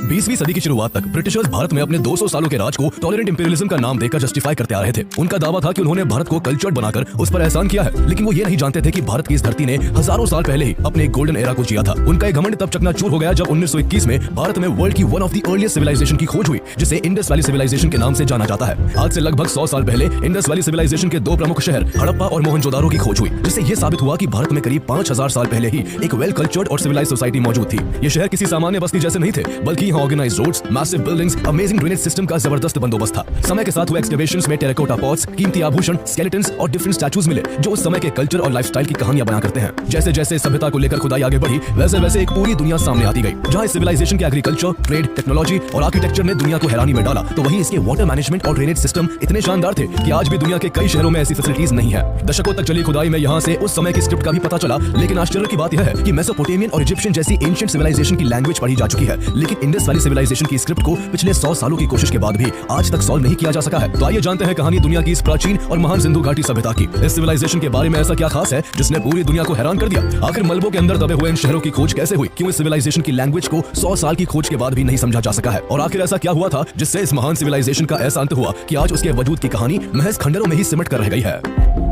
20वीं सदी की शुरुआत तक ब्रिटिशर्स भारत में अपने 200 सालों के राज को टॉलरेंट इंपीरियलिज्म का नाम देकर जस्टिफाई करते आ रहे थे। उनका दावा था कि उन्होंने भारत को कल्चर्ड बनाकर उस पर एहसान किया है, लेकिन वो ये नहीं जानते थे कि भारत की इस धरती ने हजारों साल पहले ही अपने एक गोल्डन एरा को जिया था। उनका एक घमंड तब चकनाचूर हो गया जब 1921 में भारत में वर्ल्ड की one of the earliest civilization की खोज हुई, जिसे इंडस वैली सिविलाइजेशन के नाम से जाना जाता है। आज से लगभग 100 साल पहले इंडस वैली सिविलाइजेशन के 2 प्रमुख शहर हड़प्पा और मोहनजोदारो की खोज हुई, जिससे ये साबित हुआ कि भारत में करीब 5000 साल पहले ही एक वेल कल्चर्ड और सिविलाइज्ड सोसाइटी मौजूद थी। ये शहर किसी सामान्य बस्ती जैसे नहीं थे, बल्कि यहाँ organised roads, massive buildings, amazing drainage system का जबरदस्त बंदोबस्त था। समय के साथ हुए एक्सकवेशंस में टेराकोटा पॉट्स, कीमती आभूषण, स्केलेटन्स और डिफरेंट स्टैचूज मिले, जो उस समय के कल्चर और लाइफस्टाइल की कहानियां बयां करते हैं। जैसे जैसे सभ्यता को लेकर खुदाई आगे बढ़ी, वैसे वैसे एक पूरी दुनिया सामने आती गई, जहां इस सिविलाइजेशन के एग्रीकल्चर, ट्रेड, टेक्नोलॉजी और आर्किटेक्चर ने दुनिया को हैरानी में डाला, तो वहीं इसके वाटर मैनेजमेंट और ड्रेनेज सिस्टम इतने शानदार थे कि आज भी दुनिया के कई शहरों में ऐसी फैसिलिटीज नहीं है। दशकों तक चली खुदाई में यहाँ से उस समय की स्क्रिप्ट का भी पता चला, लेकिन आश्चर्य की बात यह है कि मेसोपोटामियन और इजिप्शियन जैसी एंशिएंट सिविलाइजेशन की लैंग्वेज पढ़ी जा चुकी है, लेकिन इंडस वैली सिविलाइजेशन की स्क्रिप्ट को पिछले 100 सालों की कोशिश के बाद भी आज तक सॉल्व नहीं किया जा सका है। तो आइए जानते हैं कहानी दुनिया की इस प्राचीन और महान सिंधु घाटी सभ्यता की। इस सिविलाइजेशन के बारे में ऐसा क्या खास है जिसने पूरी दुनिया को हैरान कर दिया? आखिर मलबों के अंदर दबे हुए इन शहरों की खोज कैसे हुई? क्यों इस सिविलाइजेशन की लैंग्वेज को 100 साल की खोज के बाद भी नहीं समझा जा सका है? और आखिर ऐसा क्या हुआ था जिससे इस महान सिविलाइजेशन का ऐसा अंत हुआ कि आज उसके वजूद की कहानी महज खंडरों में ही सिमट कर रह गई है?